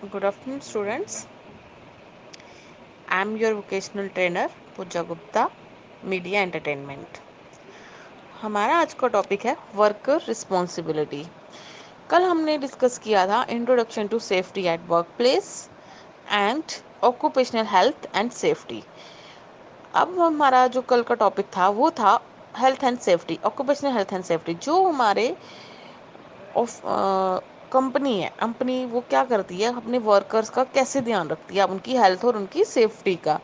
Good afternoon, students. I am your vocational trainer, Pooja Gupta, media entertainment. हमारा आज का topic है worker responsibility. कल हमने डिस्कस किया था introduction to safety at work place and occupational health and safety. अब हमारा जो कल का टॉपिक था वो था health and safety, occupational health and safety. जो हमारे ऑफ कंपनी है, कंपनी वो क्या करती है, अपने वर्कर्स का कैसे ध्यान रखती है, उनकी हेल्थ और उनकी सेफ्टी का।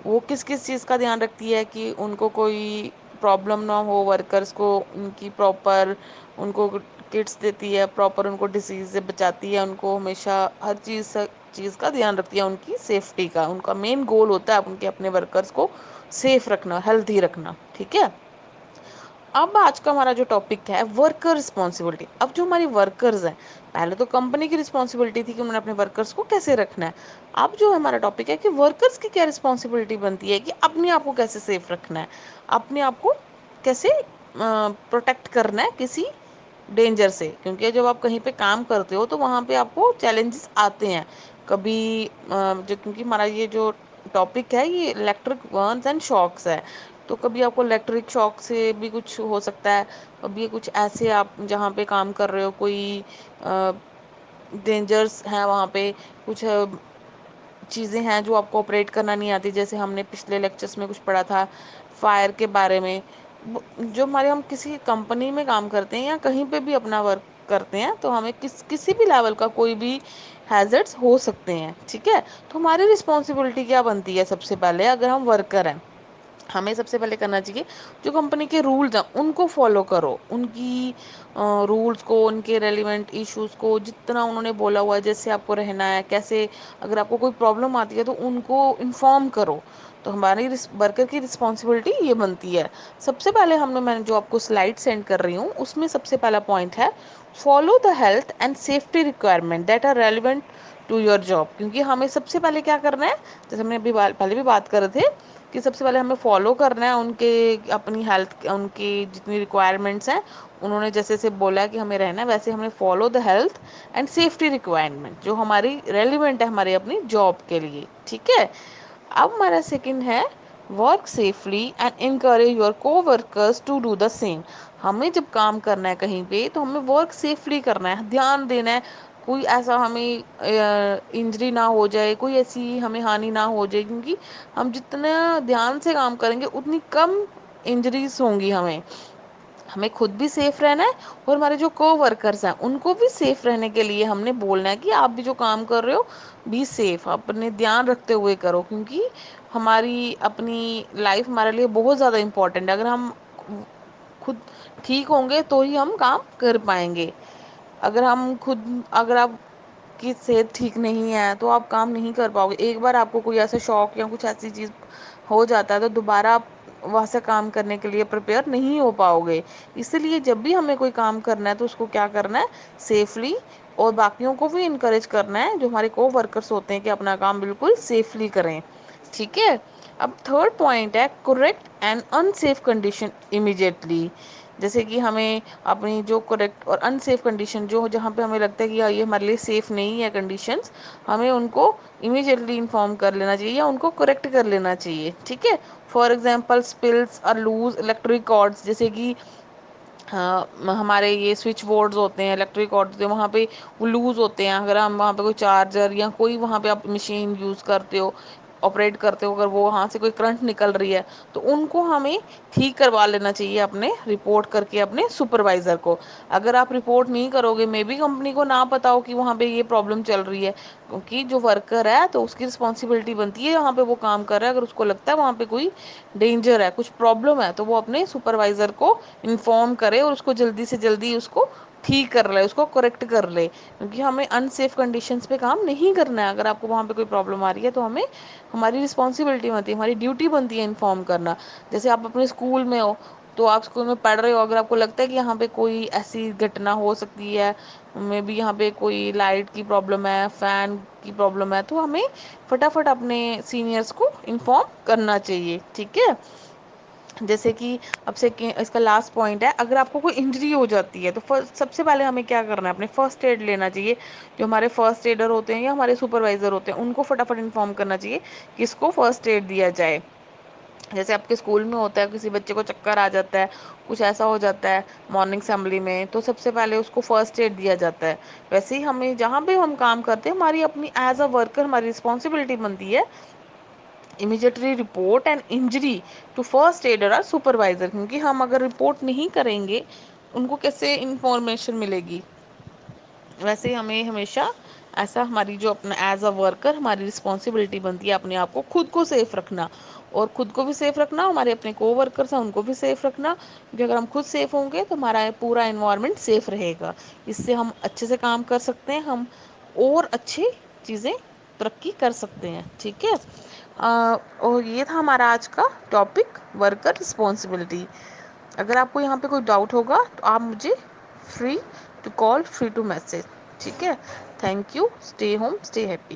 वो किस किस चीज़ का ध्यान रखती है कि उनको कोई प्रॉब्लम ना हो, वर्कर्स को उनकी प्रॉपर उनको किट्स देती है, प्रॉपर उनको डिसीज से बचाती है, उनको हमेशा हर चीज़ का ध्यान रखती है, उनकी सेफ्टी का। उनका मेन गोल होता है उनके अपने वर्कर्स को सेफ रखना, हेल्थी रखना। ठीक है। अब आज का हमारा जो टॉपिक है वर्कर रिस्पॉन्सिबिलिटी। अब जो हमारी वर्कर्स हैं, पहले तो कंपनी की रिस्पॉन्सिबिलिटी थी कि उन्होंने अपने वर्कर्स को कैसे रखना है। अब जो हमारा टॉपिक है कि वर्कर्स की क्या रिस्पॉन्सिबिलिटी बनती है कि अपने आप को कैसे सेफ रखना है, अपने आप को कैसे प्रोटेक्ट करना है किसी डेंजर से। क्योंकि जब आप कहीं पे काम करते हो तो वहाँ पे आपको चैलेंजेस आते हैं कभी जो, क्योंकि हमारा ये जो टॉपिक है ये इलेक्ट्रिक बर्न्स एंड शॉक्स है। तो कभी आपको इलेक्ट्रिक शॉक से भी कुछ हो सकता है, कभी कुछ ऐसे आप जहाँ पे काम कर रहे हो कोई डेंजर्स हैं वहाँ पे, कुछ चीज़ें हैं जो आपको ऑपरेट करना नहीं आती। जैसे हमने पिछले लेक्चर्स में कुछ पढ़ा था फायर के बारे में। जो हमारे हम किसी कंपनी में काम करते हैं या कहीं पे भी अपना वर्क करते हैं तो हमें किसी भी लेवल का कोई भी हैजर्ड्स हो सकते हैं। ठीक है। तो हमारी रिस्पॉन्सिबिलिटी क्या बनती है, सबसे पहले अगर हम वर्कर हैं हमें सबसे पहले करना चाहिए जो कंपनी के रूल्स हैं उनको फॉलो करो, उनकी रूल्स को, उनके रेलिवेंट इश्यूज को, जितना उन्होंने बोला हुआ है जैसे आपको रहना है, कैसे अगर आपको कोई प्रॉब्लम आती है तो उनको इन्फॉर्म करो। तो हमारी वर्कर की रिस्पॉन्सिबिलिटी ये बनती है। सबसे पहले मैंने जो आपको स्लाइड सेंड कर रही हूँ उसमें सबसे पहला पॉइंट है follow the health and safety requirement that are relevant to your job. क्योंकि हमें सबसे पहले क्या करना है, जैसे हमने अभी पहले भी बात कर रहे थे कि सबसे पहले हमें फॉलो करना है उनके अपनी हेल्थ, उनकी जितनी रिक्वायरमेंट्स हैं उन्होंने जैसे जैसे बोला है कि हमें रहना है वैसे हमें follow the health and safety requirement जो हमारी रेलिवेंट है हमारे अपनी जॉब के लिए। ठीक है। अब हमारा सेकंड है work safely and encourage your को workers to do the same. हमें जब काम करना है कहीं पे तो हमें वर्क सेफली करना है, ध्यान देना है कोई ऐसा हमें इंजरी ना हो जाए, कोई ऐसी हमें हानि ना हो जाए। क्योंकि हम जितना ध्यान से काम करेंगे उतनी कम इंजरीज होंगी। हमें हमें खुद भी सेफ रहना है और हमारे जो को वर्कर्स हैं उनको भी सेफ रहने के लिए हमने बोलना है कि आप भी जो काम कर रहे हो बी सेफ, अपने ध्यान रखते हुए करो। क्योंकि हमारी अपनी लाइफ हमारे लिए बहुत ज़्यादा इम्पोर्टेंट है। अगर हम खुद ठीक होंगे तो ही हम काम कर पाएंगे। अगर आप की सेहत ठीक नहीं है तो आप काम नहीं कर पाओगे। एक बार आपको कोई ऐसा शौक या कुछ ऐसी चीज़ हो जाता है तो दोबारा आप वहाँ से काम करने के लिए प्रिपेयर नहीं हो पाओगे। इसलिए जब भी हमें कोई काम करना है तो उसको क्या करना है, सेफली, और बाकियों को भी इनकरेज करना है जो हमारे को वर्कर्स होते हैं कि अपना काम बिल्कुल सेफली करें। ठीक है। अब थर्ड पॉइंट है correct and unsafe condition immediately. जैसे कि हमें अपनी जो करेक्ट और अनसेफ कंडीशन जो जहाँ पे हमें लगता है कि ये हमारे लिए सेफ नहीं है कंडीशंस, हमें उनको इमीडिएटली इन्फॉर्म कर लेना चाहिए या उनको करेक्ट कर लेना चाहिए। ठीक है। फॉर एग्जांपल स्पिल्स और लूज इलेक्ट्रिक कॉर्ड्स, जैसे कि हाँ, हमारे ये स्विच बोर्ड्स होते हैं, इलेक्ट्रिक कॉर्ड होते हैं, वहाँ पे वो लूज होते हैं। अगर हम वहाँ पे कोई चार्जर या कोई वहाँ पे आप मशीन यूज़ करते हो, ऑपरेट करते हो, अगर वो वहाँ से कोई करंट निकल रही है तो उनको हमें ठीक करवा लेना चाहिए, अपने रिपोर्ट करके अपने सुपरवाइज़र को। अगर आप रिपोर्ट नहीं करोगे, मे बी कंपनी को ना पता हो कि वहाँ पे ये प्रॉब्लम चल रही है। क्योंकि जो वर्कर है तो उसकी रिस्पॉन्सिबिलिटी बनती है, वहाँ पे वो काम कर रहा है, अगर उसको लगता है वहाँ पे कोई डेंजर है, कुछ प्रॉब्लम है, तो वो अपने सुपरवाइज़र को इन्फॉर्म करे और उसको जल्दी से जल्दी उसको ठीक कर ले, उसको करेक्ट कर ले। क्योंकि हमें अनसेफ कंडीशंस पे काम नहीं करना है। अगर आपको वहाँ पे कोई प्रॉब्लम आ रही है तो हमें, हमारी रिस्पॉन्सिबिलिटी बनती है, हमारी ड्यूटी बनती है इन्फॉर्म करना। जैसे आप अपने स्कूल में हो तो आप स्कूल में पढ़ रहे हो, अगर आपको लगता है कि यहाँ पे कोई ऐसी घटना हो सकती है, मे बी यहाँ पे कोई लाइट की प्रॉब्लम है, फैन की प्रॉब्लम है, तो हमें फटाफट अपने सीनियर्स को इन्फॉर्म करना चाहिए। ठीक है। جیسے کہ اب سے اس کا لاسٹ پوائنٹ ہے، اگر آپ کو کوئی انجری ہو جاتی ہے تو سب سے پہلے ہمیں کیا کرنا ہے، اپنے فرسٹ ایڈ لینا چاہیے. جو ہمارے فرسٹ ایڈر ہوتے ہیں یا ہمارے سپروائزر ہوتے ہیں ان کو فٹافٹ انفارم کرنا چاہیے کہ اس کو فرسٹ ایڈ دیا جائے. جیسے آپ کے اسکول میں ہوتا ہے، کسی بچے کو چکر آ جاتا ہے، کچھ ایسا ہو جاتا ہے مارننگ اسمبلی میں، تو سب سے پہلے اس کو فرسٹ ایڈ دیا جاتا ہے. ویسے ہی ہمیں جہاں بھی ہم کام کرتے ہیں، ہماری اپنی ایز اے ورکر ہماری رسپانسبلٹی بنتی ہے immediately report and injury to first aider اور سپروائزر. کیونکہ ہم اگر رپورٹ نہیں کریں گے ان کو کیسے انفارمیشن ملے گی. ویسے ہمیں ہمیشہ ایسا، ہماری جو اپنا ایز اے ورکر ہماری رسپانسبلٹی بنتی ہے اپنے آپ کو خود کو سیف رکھنا، اور خود کو بھی سیف رکھنا، ہمارے اپنے کو ورکرس ہیں ان کو بھی سیف رکھنا. کہ اگر ہم خود سیف ہوں گے تو ہمارا پورا انوائرمنٹ سیف رہے گا. اس سے ہم اچھے سے کام کر سکتے ہیں، ہم اور اچھی چیزیں ترقی کر سکتے ہیں. ٹھیک ہے، اور یہ تھا ہمارا آج کا ٹاپک، ورکر رسپانسبلٹی. اگر آپ کو یہاں پہ کوئی ڈاؤٹ ہوگا تو آپ مجھے free to call, free to message. ٹھیک ہے، thank you. Stay home, stay happy.